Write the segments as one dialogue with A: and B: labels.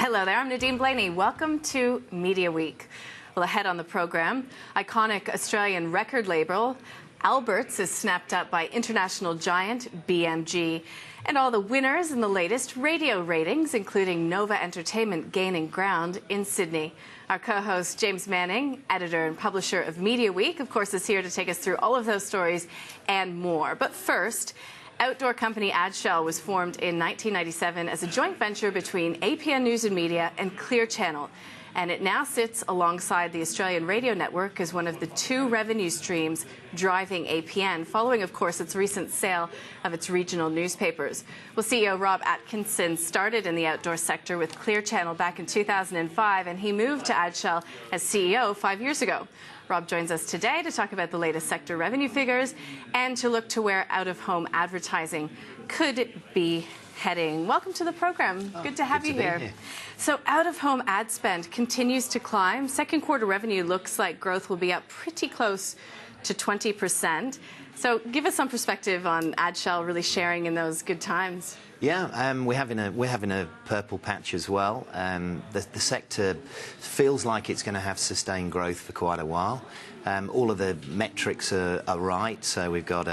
A: Hello there, I'm Nadine Blaney. Welcome to Media Week. Well, ahead on the program, iconic Australian record label Alberts is snapped up by international giant BMG. And all the winners in the latest radio ratings, including Nova Entertainment gaining ground in Sydney. Our co-host James Manning, editor and publisher of Media Week, of course, is here to take us through all of those stories and more. But first, outdoor company Adshel was formed in 1997 as a joint venture between APN News and Media and Clear Channel. And it now sits alongside the Australian Radio Network as one of the two revenue streams driving APN, following, of course, its recent sale of its regional newspapers. Well, CEO Rob Atkinson started in the outdoor sector with Clear Channel back in 2005, and he moved to Adshel as CEO 5 years ago. Rob joins us today to talk about the latest sector revenue figures and to look to where out-of-home advertising could be heading. Welcome to the program. Good to have you here. So out-of-home ad spend continues to climb. Second quarter revenue looks like growth will be up pretty close to 20%. So give us some perspective on Adshel really sharing in those good times.
B: Yeah, we're having a purple patch as well. The sector feels like it's going to have sustained growth for quite a while. All of the metrics are right, so we've got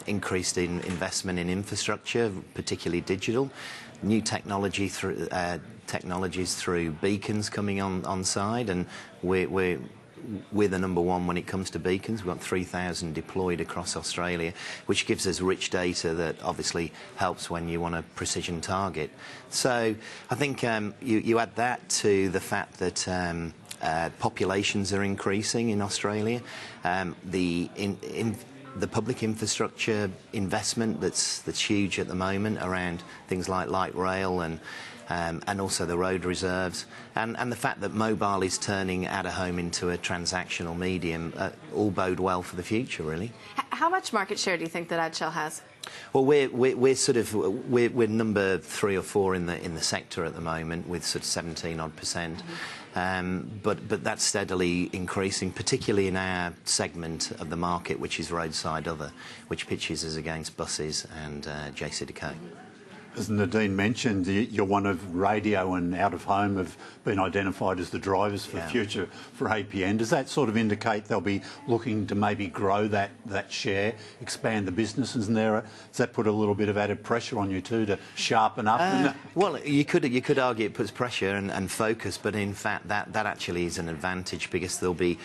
B: increased investment in infrastructure, particularly digital, new technology through technologies through beacons coming on side, and we're the number one when it comes to beacons. We've got 3,000 deployed across Australia, which gives us rich data that obviously helps when you want a precision target. So I think you add that to the fact that populations are increasing in Australia. The public infrastructure investment that's huge at the moment around things like light rail and also the road reserves, and the fact that mobile is turning out-of-home into a transactional medium all bode well for the future, really.
A: How much market share do you think that Adshel has?
B: Well, we're number 3 or 4 in the sector at the moment, with sort of 17-odd%. But that's steadily increasing, particularly in our segment of the market, which is roadside other, which pitches us against buses and JCDecaux.
C: As Nadine mentioned, you're one of radio and out-of-home have been identified as the drivers for the future for APN. Does that sort of indicate they'll be looking to maybe grow that share, expand the business? Does that put a little bit of added pressure on you too to sharpen up?
B: Well, you could argue it puts pressure and focus, but in fact that actually is an advantage, because there'll be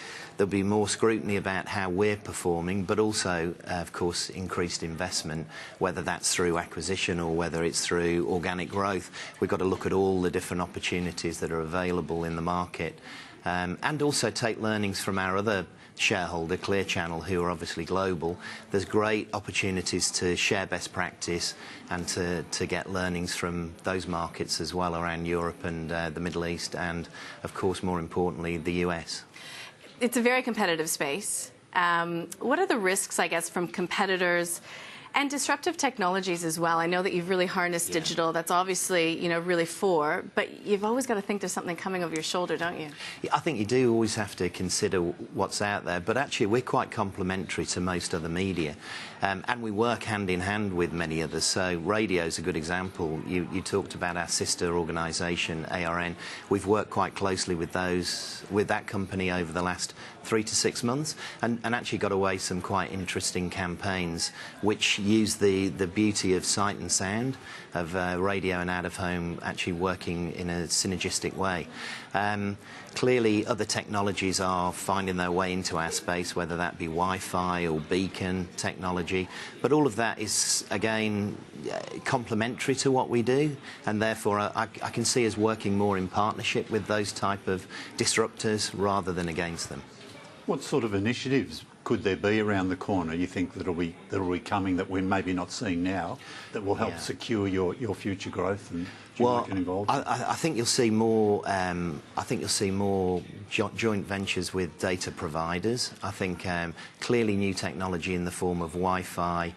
B: more scrutiny about how we're performing, but also, of course, increased investment, whether that's through acquisition or whether it's through organic growth. We've got to look at all the different opportunities that are available in the market, and also take learnings from our other shareholder, Clear Channel, who are obviously global. There's great opportunities to share best practice and to get learnings from those markets as well, around Europe and the Middle East, and, of course, more importantly, the US.
A: It's a very competitive space. What are the risks, I guess, from competitors and disruptive technologies as well? I know that you've really harnessed digital. That's obviously, really but you've always got to think there's something coming over your shoulder, don't you?
B: Yeah, I think you do always have to consider what's out there, but actually we're quite complementary to most other media, and we work hand in hand with many others. So radio's a good example. You talked about our sister organisation, ARN. We've worked quite closely with that company over the last 3 to 6 months, and actually got away some quite interesting campaigns which use the beauty of sight and sound, of radio and out-of-home actually working in a synergistic way. Clearly other technologies are finding their way into our space, whether that be Wi-Fi or beacon technology, but all of that is, again, complementary to what we do, and therefore I can see us working more in partnership with those type of disruptors rather than against them.
C: What sort of initiatives could there be around the corner, you think, that'll be coming that we're maybe not seeing now, that will help secure your future growth and get involved?
B: I think you'll see more. I think you'll see more joint ventures with data providers. I think clearly new technology in the form of Wi-Fi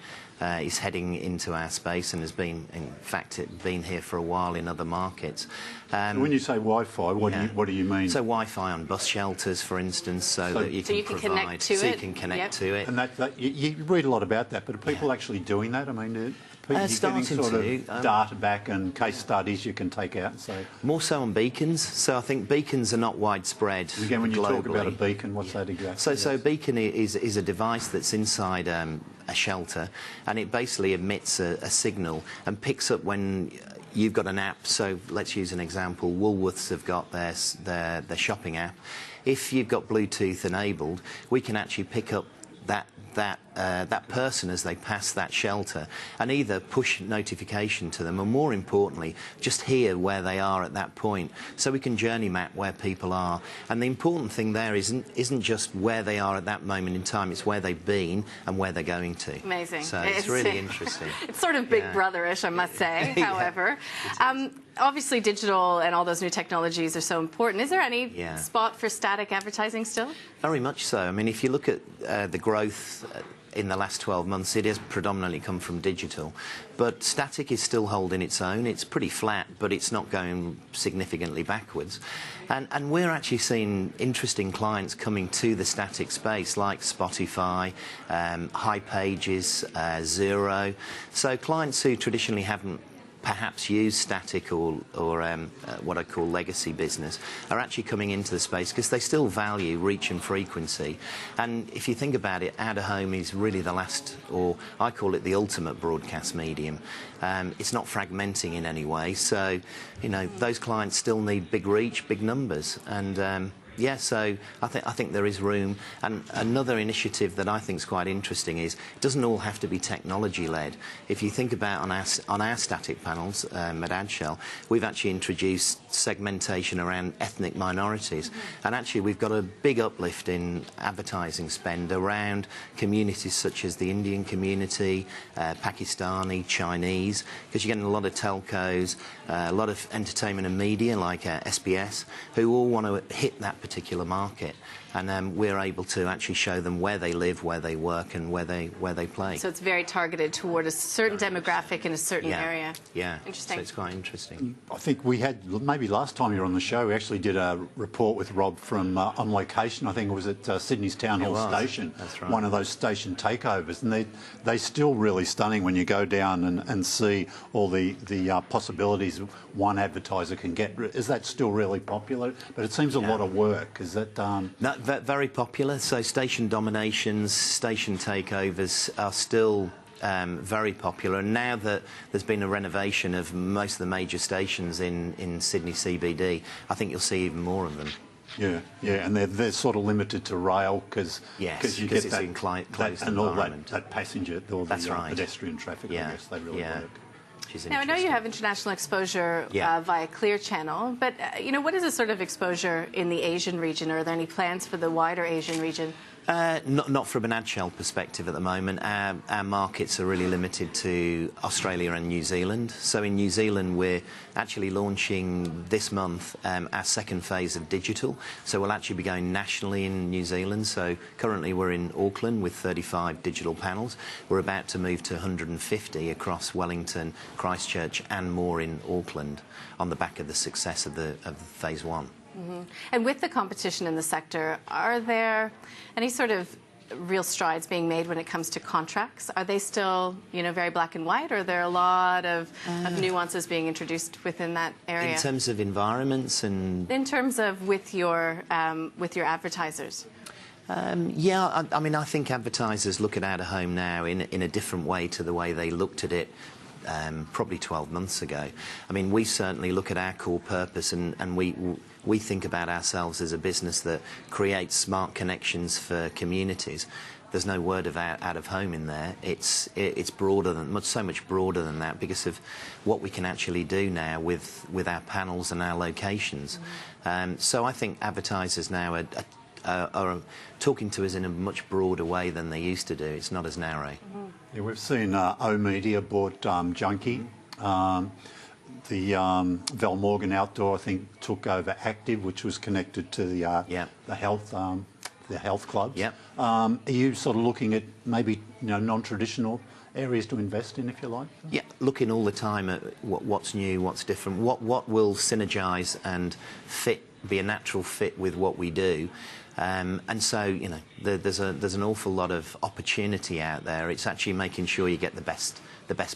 B: is heading into our space and has been, in fact, been here for a while in other markets.
C: So when you say Wi-Fi, what do you mean?
B: So Wi-Fi on bus shelters, for instance, so that you can
A: connect to it.
B: So you can connect to it.
C: And you read a lot about that, but are people actually doing that? I mean, But you're getting
B: Starting
C: sort
B: to,
C: of data back and case studies you can take out and say...
B: More so on beacons. So I think beacons are not widespread
C: Again, when you talk about a
B: globally.
C: beacon, what's that exactly?
B: So beacon is a device that's inside a shelter, and it basically emits a signal and picks up when you've got an app. So let's use an example. Woolworths have got their shopping app. If you've got Bluetooth enabled, we can actually pick up that person as they pass that shelter and either push notification to them, or more importantly, just hear where they are at that point, so we can journey map where people are. And the important thing there isn't just where they are at that moment in time, it's where they've been and where they're going to.
A: Amazing.
B: So it's really interesting.
A: It's sort of Big Brother-ish, I must say, however. Obviously, digital and all those new technologies are so important. Is there any spot for static advertising still?
B: Very much so. I mean, if you look at the growth in the last 12 months, it has predominantly come from digital. But static is still holding its own. It's pretty flat, but it's not going significantly backwards. And we're actually seeing interesting clients coming to the static space, like Spotify, hipages, Xero. So clients who traditionally haven't perhaps use static or what I call legacy business are actually coming into the space because they still value reach and frequency. And if you think about it, out-of-home is really the last, or I call it the ultimate broadcast medium. It's not fragmenting in any way, so you know those clients still need big reach, big numbers, and so I think there is room. And another initiative that I think is quite interesting is it doesn't all have to be technology-led. If you think about on our static panels at Adshel, we've actually introduced segmentation around ethnic minorities, and actually we've got a big uplift in advertising spend around communities such as the Indian community, Pakistani, Chinese, because you're getting a lot of telcos, a lot of entertainment and media like SBS, who all want to hit that particular market, and we're able to actually show them where they live, where they work, and where they play.
A: So it's very targeted toward a certain demographic in a certain area.
B: Yeah,
A: interesting.
B: So it's quite interesting.
C: I think we had, maybe last time you were on the show, we actually did a report with Rob from On Location. I think it was at Sydney's Town Hall Station.
B: That's right.
C: One of those station takeovers, and they're still really stunning when you go down and see all the possibilities one advertiser can get. Is that still really popular? But it seems a lot of work. Is that...
B: No, very popular. So station dominations, station takeovers are still very popular. And now that there's been a renovation of most of the major stations in Sydney CBD, I think you'll see even more of them.
C: Yeah, and they're sort of limited to rail because you get
B: it's
C: that,
B: in closed
C: and all
B: environment.
C: that passenger, all
B: That's
C: the
B: right.
C: pedestrian traffic. I guess they really work.
A: Now, I know you have international exposure via Clear Channel, but what is the sort of exposure in the Asian region? Are there any plans for the wider Asian region?
B: Not from an Adshel perspective at the moment. Our markets are really limited to Australia and New Zealand. So in New Zealand, we're actually launching this month our second phase of digital. So we'll actually be going nationally in New Zealand. So currently we're in Auckland with 35 digital panels. We're about to move to 150 across Wellington, Christchurch and more in Auckland on the back of the success of the phase one.
A: Mm-hmm. And with the competition in the sector, are there any sort of real strides being made when it comes to contracts? Are they still, very black and white, or are there a lot of nuances being introduced within that area?
B: In terms of environments and...
A: In terms of with your advertisers?
B: I mean, I think advertisers look at out-of-home now in a different way to the way they looked at it probably 12 months ago. I mean, we certainly look at our core purpose and we think about ourselves as a business that creates smart connections for communities. There's no word of out-of-home in there. It's broader than so much broader than that because of what we can actually do now with our panels and our locations. So I think advertisers now are talking to us in a much broader way than they used to do. It's not as narrow.
C: Yeah, we've seen O-Media bought Junkie. The Val Morgan Outdoor, I think, took over Active, which was connected to the health clubs.
B: Yep.
C: Are you sort of looking at maybe non-traditional areas to invest in, if you like?
B: Yeah, looking all the time at what's new, what's different, what will synergise and be a natural fit with what we do. And so, you know, there's an awful lot of opportunity out there. It's actually making sure you get the best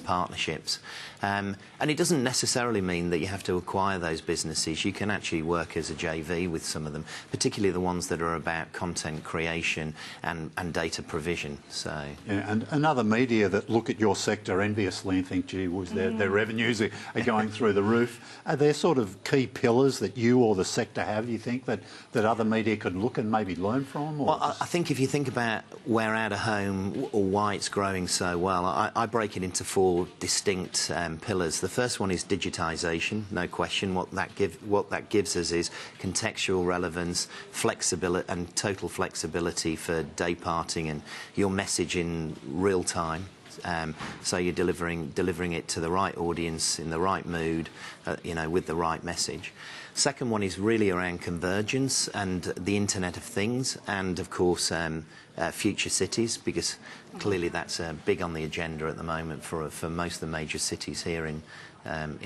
B: partnerships. And it doesn't necessarily mean that you have to acquire those businesses. You can actually work as a JV with some of them, particularly the ones that are about content creation and data provision. So,
C: yeah, and other media that look at your sector enviously and think, gee whiz, their revenues are going through the roof. Are there sort of key pillars that you or the sector have, you think, that other media could look and maybe learn from? Or
B: well, I think if you think about where out-of-home or why it's growing so well, I break it into 4 distinct pillars. The first one is digitisation, no question. What that gives us is contextual relevance, flexibility, and total flexibility for day parting and your message in real time. So you're delivering it to the right audience in the right mood, you know, with the right message. Second one is really around convergence and the Internet of Things, and of course future cities, because clearly that's big on the agenda at the moment for most of the major cities here in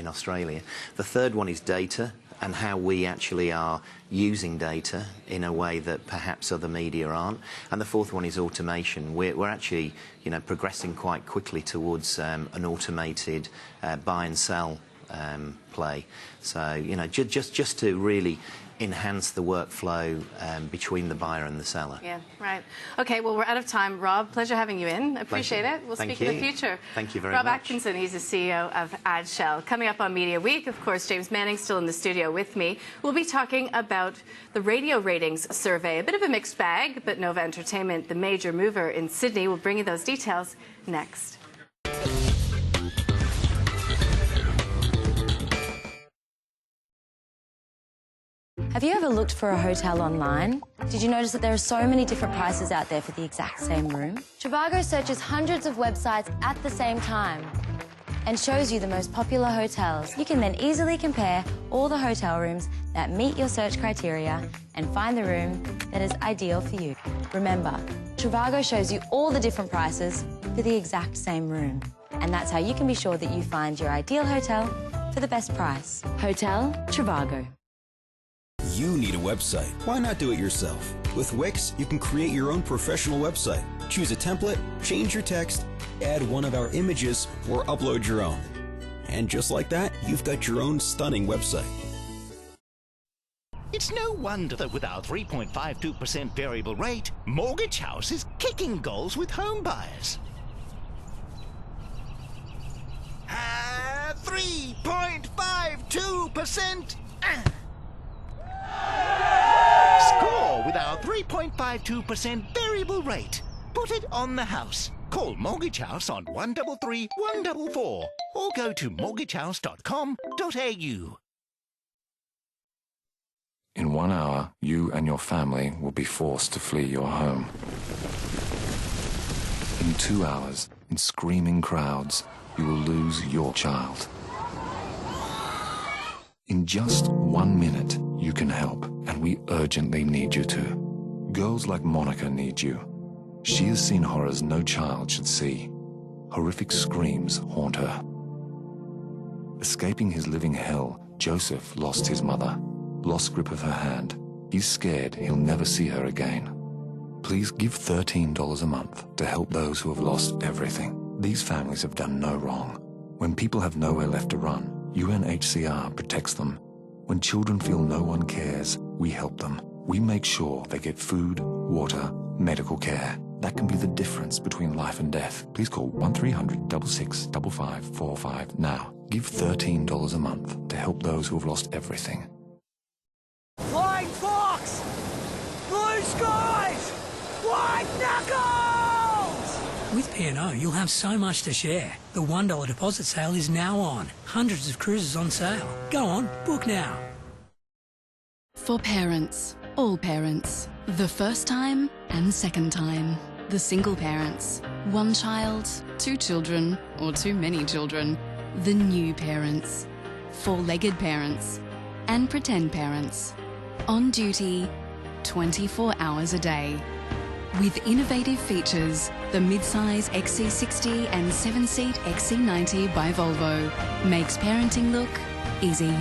B: Australia. The third one is data, and how we actually are using data in a way that perhaps other media aren't. And the fourth one is automation. We're actually, you know, progressing quite quickly towards an automated buy and sell play. So, you know, just to really enhance the workflow between the buyer and the seller.
A: Yeah, right. Okay, well, we're out of time. Rob, pleasure having you in. Appreciate it. We'll speak in the future.
B: Thank you very
A: much. Rob Atkinson, he's the CEO of AdShell. Coming up on Media Week, of course, James Manning's still in the studio with me. We'll be talking about the radio ratings survey. A bit of a mixed bag, but Nova Entertainment, the major mover in Sydney, will bring you those details next.
D: Have you ever looked for a hotel online? Did you notice that there are so many different prices out there for the exact same room? Trivago searches hundreds of websites at the same time and shows you the most popular hotels. You can then easily compare all the hotel rooms that meet your search criteria and find the room that is ideal for you. Remember, Trivago shows you all the different prices for the exact same room. And that's how you can be sure that you find your ideal hotel for the best price. Hotel Trivago.
E: You need a website. Why not do it yourself? With Wix, you can create your own professional website. Choose a template, change your text, add one of our images, or upload your own. And just like that, you've got your own stunning website.
F: It's no wonder that with our 3.52% variable rate, Mortgage House is kicking goals with home buyers. 3.52%! Score with our 3.52% variable rate. Put it on the house. Call Mortgage House on 133 144 or go to mortgagehouse.com.au.
G: In 1 hour, you and your family will be forced to flee your home. In 2 hours, in screaming crowds, you will lose your child. In just 1 minute, you can help, and we urgently need you to. Girls like Monica need you. She has seen horrors no child should see. Horrific screams haunt her. Escaping his living hell, Joseph lost his mother, lost grip of her hand. He's scared he'll never see her again. Please give $13 a month to help those who have lost everything. These families have done no wrong. When people have nowhere left to run, UNHCR protects them. When children feel no one cares, we help them. We make sure they get food, water, medical care. That can be the difference between life and death. Please call 1300 66 5545 now. Give $13 a month to help those who have lost everything.
H: Flying fox! Blue skies! White knuckles!
I: With P&O, you'll have so much to share. The $1 deposit sale is now on. Hundreds of cruises on sale. Go on, book now.
J: For parents, all parents, the first time and second time. The single parents, 1 child, 2 children, or too many children. The new parents, 4-legged parents, and pretend parents. On duty, 24 hours a day. With innovative features, the mid-size XC60 and 7-seat XC90 by Volvo makes parenting look easy.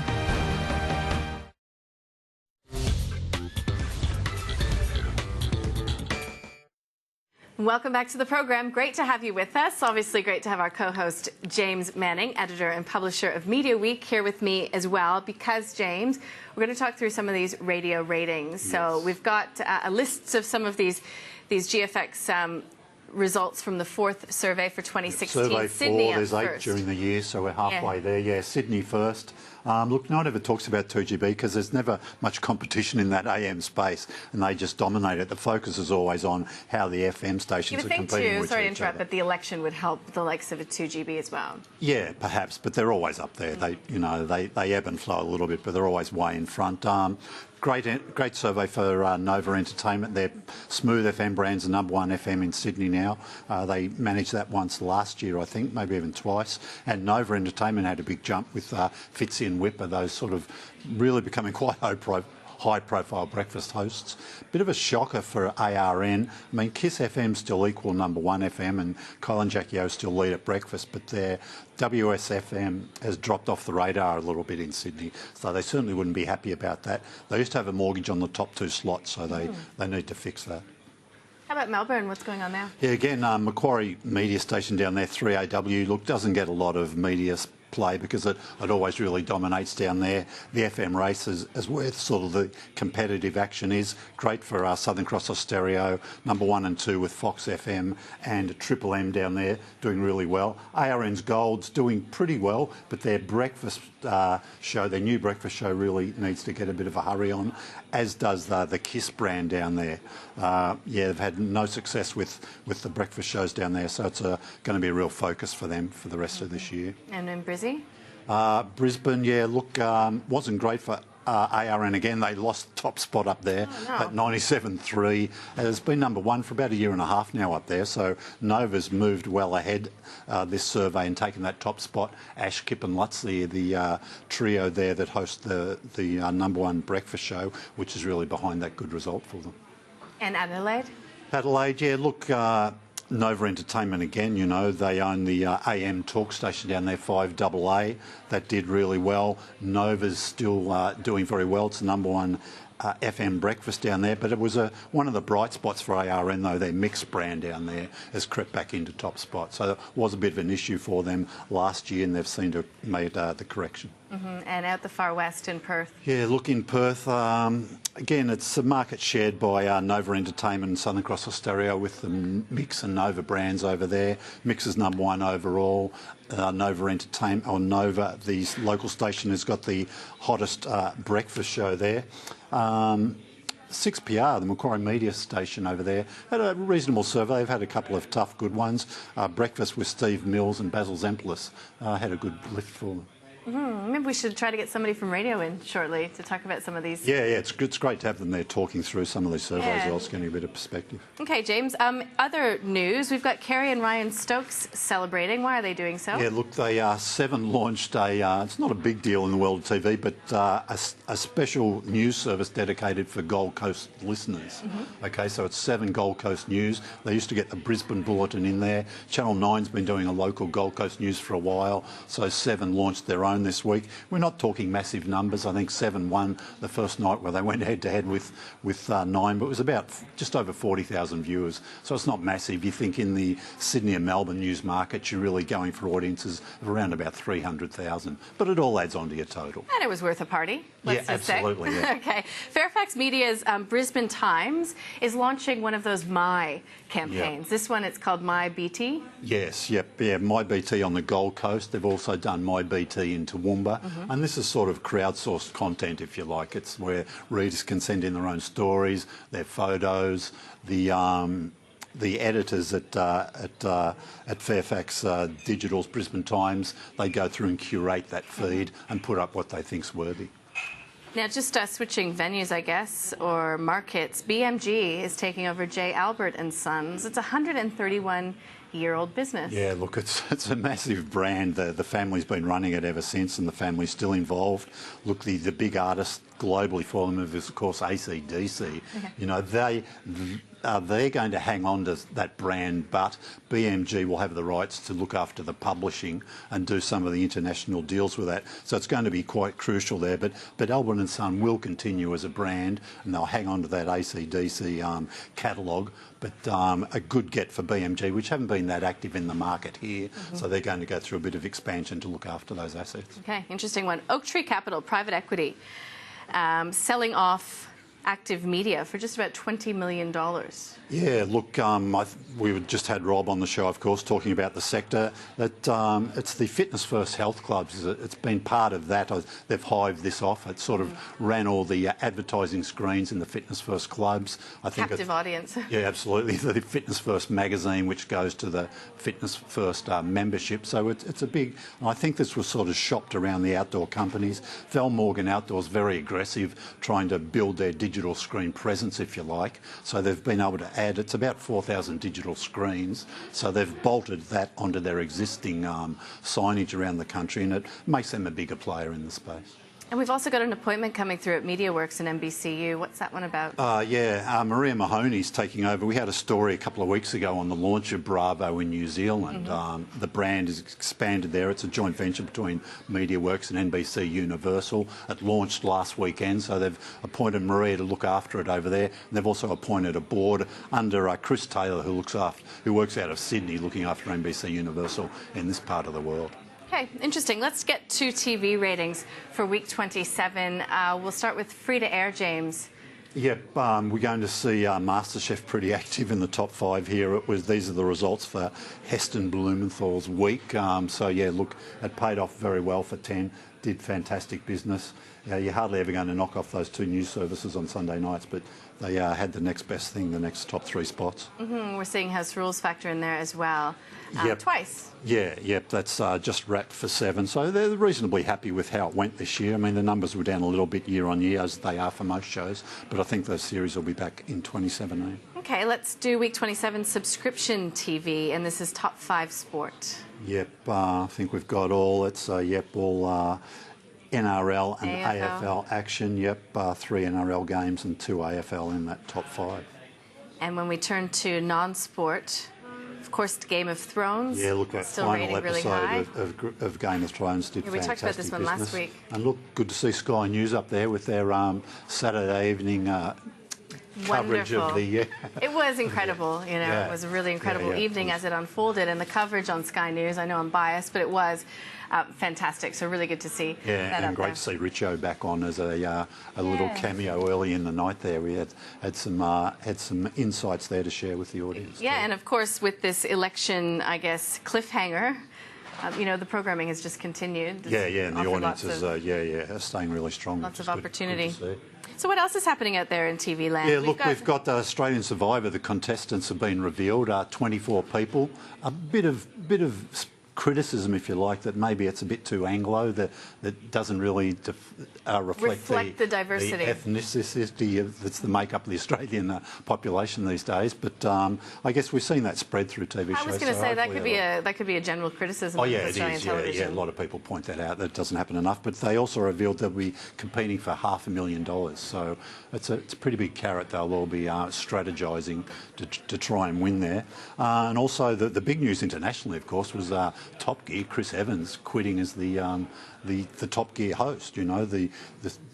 A: Welcome back to the program. Great to have you with us. Obviously great to have our co-host James Manning, editor and publisher of Media Week, here with me as well, because, James, we're going to talk through some of these radio ratings. Yes. So we've got lists of some of these GFX results from the fourth survey for 2016.
C: Survey
A: Sydney
C: 4, there's 8
A: first.
C: during the year, so we're halfway there. Yeah, Sydney first. Look, no one ever talks about 2GB because there's never much competition in that AM space, and they just dominate it. The focus is always on how the FM stations are competing with each other.
A: You would think, too, sorry to interrupt, but the election would help the likes of a 2GB as well.
C: Yeah, perhaps, but they're always up there. They ebb and flow a little bit, but they're always way in front. Great survey for Nova Entertainment. Their Smooth FM brand's the #1 FM in Sydney now. They managed that once last year, I think, maybe even twice. And Nova Entertainment had a big jump with Fitzy and Whipper, those sort of really becoming quite high-profile breakfast hosts. Bit of a shocker for ARN. I mean, Kiss FM still equal #1 FM, and Kyle and Jackie O still lead at breakfast, but their WSFM has dropped off the radar a little bit in Sydney, so they certainly wouldn't be happy about that. They used to have a mortgage on the top 2 slots, so they need to fix that.
A: How about Melbourne? What's going on there?
C: Yeah, again, Macquarie media station down there, 3AW, look, doesn't get a lot of media play because it always really dominates down there. The FM race is where sort of the competitive action is. Great for Southern Cross Austereo, #1 and 2 with Fox FM, and Triple M down there doing really well. ARN's Gold's doing pretty well, but their breakfast show, their new breakfast show, really needs to get a bit of a hurry on, as does the Kiss brand down there. Yeah, they've had no success with the breakfast shows down there, so it's going to be a real focus for them for the rest of this year.
A: And in Brizzy?
C: Brisbane, yeah, look, wasn't great for ARN again. They lost the top spot up there at 97.3. It's been #1 for about a year and a half now up there, so Nova's moved well ahead this survey and taken that top spot. Ash, Kip and Lutz, the trio there that host the #1 breakfast show, which is really behind that good result for them.
A: And Adelaide?
C: Adelaide, yeah, look, Nova Entertainment again, you know, they own the AM talk station down there, 5AA. That did really well. Nova's still doing very well. It's the #1 FM breakfast down there, but it was one of the bright spots for ARN, though. Their mixed brand down there has crept back into top spot. So it was a bit of an issue for them last year, and they've seemed to have made the correction.
A: And out the far west in Perth?
C: Yeah, look, in Perth, again, it's a market shared by Nova Entertainment and Southern Cross Austereo with the Mix and Nova brands over there. Mix is #1 overall. Nova Entertainment, or Nova, the local station, has got the hottest breakfast show there. 6PR, the Macquarie media station over there, had a reasonable survey. They've had a couple of tough, good ones. Breakfast with Steve Mills and Basil Zemplis had a good lift for them.
A: Maybe we should try to get somebody from radio in shortly to talk about some of these.
C: Yeah, it's great to have them there talking through some of these surveys as well, it's getting a bit of perspective.
A: Okay, James. Other news, we've got Kerry and Ryan Stokes celebrating. Why are they doing so?
C: Yeah, look, Seven launched it's not a big deal in the world of TV, but a special news service dedicated for Gold Coast listeners. Okay, so it's 7 Gold Coast News. They used to get the Brisbane Bulletin in there. Channel 9's been doing a local Gold Coast news for a while, so 7 launched their own this week. We're not talking massive numbers. I think 7 won the first night where they went head-to-head with 9, but it was about just over 40,000 viewers. So it's not massive. You think in the Sydney and Melbourne news market, you're really going for audiences of around about 300,000. But it all adds on to your total.
A: And it was worth a party, let's just
C: absolutely,
A: say.
C: Yeah.
A: Okay. Fairfax Media's Brisbane Times is launching one of those My campaigns.
C: Yep.
A: This one, it's called My BT.
C: Yes, yeah, My BT on the Gold Coast. They've also done My BT in Toowoomba. And this is sort of crowdsourced content, if you like. It's where readers can send in their own stories, their photos. The editors at Fairfax Digital's Brisbane Times, they go through and curate that feed and put up what they think's worthy.
A: Now, just switching venues, I guess, or markets, BMG is taking over J. Albert and Sons. It's 131 20-year-old business.
C: Yeah, look, it's a massive brand. The family's been running it ever since, and the family's still involved. Look, the big artist globally for them is, of course, AC/DC.
A: Okay.
C: You know, they're going to hang on to that brand, but BMG will have the rights to look after the publishing and do some of the international deals with that. So it's going to be quite crucial there. But Albert & Son will continue as a brand, and they'll hang on to that AC/DC catalogue. But a good get for BMG, which haven't been that active in the market here. So they're going to go through a bit of expansion to look after those assets.
A: Okay, interesting one. Oaktree Capital, private equity, selling off Active Media for just about $20 million.
C: Yeah, look, we just had Rob on the show, of course, talking about the sector. That it's the Fitness First health clubs. It's been part of that. They've hived this off. It sort of ran all the advertising screens in the Fitness First clubs. I think
A: Captive audience.
C: Yeah, absolutely. The Fitness First magazine, which goes to the Fitness First membership. So it's a big. I think this was sort of shopped around the outdoor companies. Val Morgan Outdoors very aggressive, trying to build their digital screen presence, if you like. So they've been able to add, it's about 4,000 digital screens. So they've bolted that onto their existing signage around the country, and it makes them a bigger player in the space.
A: And we've also got an appointment coming through at MediaWorks and NBCU. What's that one about?
C: Maria Mahoney's taking over. We had a story a couple of weeks ago on the launch of Bravo in New Zealand. The brand is expanded there. It's a joint venture between MediaWorks and NBC Universal. It launched last weekend, so they've appointed Maria to look after it over there. And they've also appointed a board under Chris Taylor, who works out of Sydney, looking after NBC Universal in this part of the world.
A: Okay, interesting. Let's get to TV ratings for week 27. We'll start with free-to-air, James.
C: Yep, we're going to see MasterChef pretty active in the top 5 here. These are the results for Heston Blumenthal's week. So yeah, look, it paid off very well for 10. Did fantastic business. You're hardly ever going to knock off those 2 news services on Sunday nights, but they had the next best thing, the next top 3 spots.
A: We're seeing House Rules factor in there as well. Twice.
C: Yep, that's just wrapped for 7. So they're reasonably happy with how it went this year. I mean, the numbers were down a little bit year on year, as they are for most shows, but I think those series will be back in 2017.
A: Okay, let's do week 27 subscription TV, and this is top 5 sport.
C: Yep, I think we've got all. It's all NRL and AFL action. Yep, 3 NRL games and 2 AFL in that top 5.
A: And when we turn to non-sport, of course, Game of Thrones.
C: Yeah, look, that final episode of Game of Thrones did fantastic.
A: We talked about this one last week.
C: And look, good to see Sky News up there with their Saturday evening coverage of the...
A: It was incredible, you know, it was a really incredible evening as it unfolded, and the coverage on Sky News, I know I'm biased, but it was fantastic, so really good to see that
C: and great to see Richo back on as a little cameo early in the night there. We had some insights there to share with the audience.
A: Yeah, and of course with this election, I guess, cliffhanger, you know, the programming has just continued.
C: And the audiences are staying really strong.
A: Lots of opportunity. So what else is happening out there in TV land?
C: Yeah, we've got Australian Survivor. The contestants have been revealed. 24 people. A bit of criticism, if you like, that maybe it's a bit too Anglo, that doesn't really reflect the
A: diversity,
C: the ethnicity that's the makeup of the Australian population these days. But I guess we've seen that spread through TV shows.
A: I was going to say that could be a general criticism.
C: Oh
A: of
C: yeah,
A: Australian
C: it is.
A: television.
C: Yeah, a lot of people point that out. That doesn't happen enough. But they also revealed they'll be competing for $500,000. So it's a pretty big carrot. They'll all be strategising to try and win there. And also the big news internationally, of course, was Top Gear. Chris Evans quitting as the Top Gear host. You know,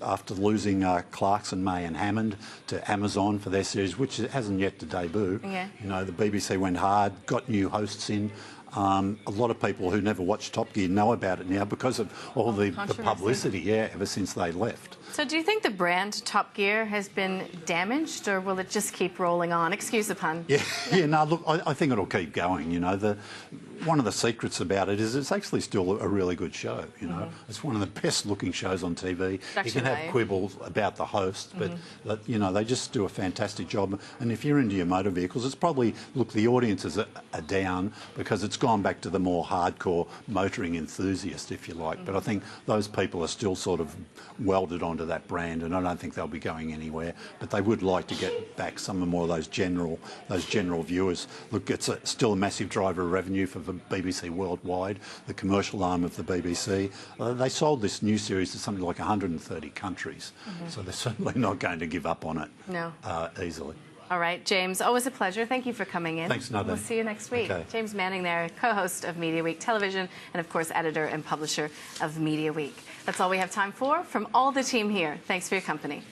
C: after losing Clarkson, May and Hammond to Amazon for their series, which hasn't yet to debut.
A: Yeah.
C: You know, the BBC went hard, got new hosts in. A lot of people who never watched Top Gear know about it now because of all the publicity, ever since they left.
A: So do you think the brand Top Gear has been damaged, or will it just keep rolling on? Excuse the pun.
C: No, look, I think it'll keep going. You know, one of the secrets about it is it's actually still a really good show, you know. It's one of the best looking shows on TV. You can have quibbles about the host, but, you know, they just do a fantastic job. And if you're into your motor vehicles, it's probably, look, the audiences are down because it's gone back to the more hardcore motoring enthusiast, if you like. But I think those people are still sort of welded onto that brand, and I don't think they'll be going anywhere. But they would like to get back some more of those general viewers. Look, it's still a massive driver of revenue for the BBC worldwide, the commercial arm of the BBC. They sold this new series to something like 130 countries, so they're certainly not going to give up on it easily.
A: All right, James, always a pleasure. Thank you for coming in.
C: Thanks, Nadine.
A: We'll see you next week.
C: Okay.
A: James Manning there, co-host of Media Week Television and, of course, editor and publisher of Media Week. That's all we have time for. From all the team here, thanks for your company.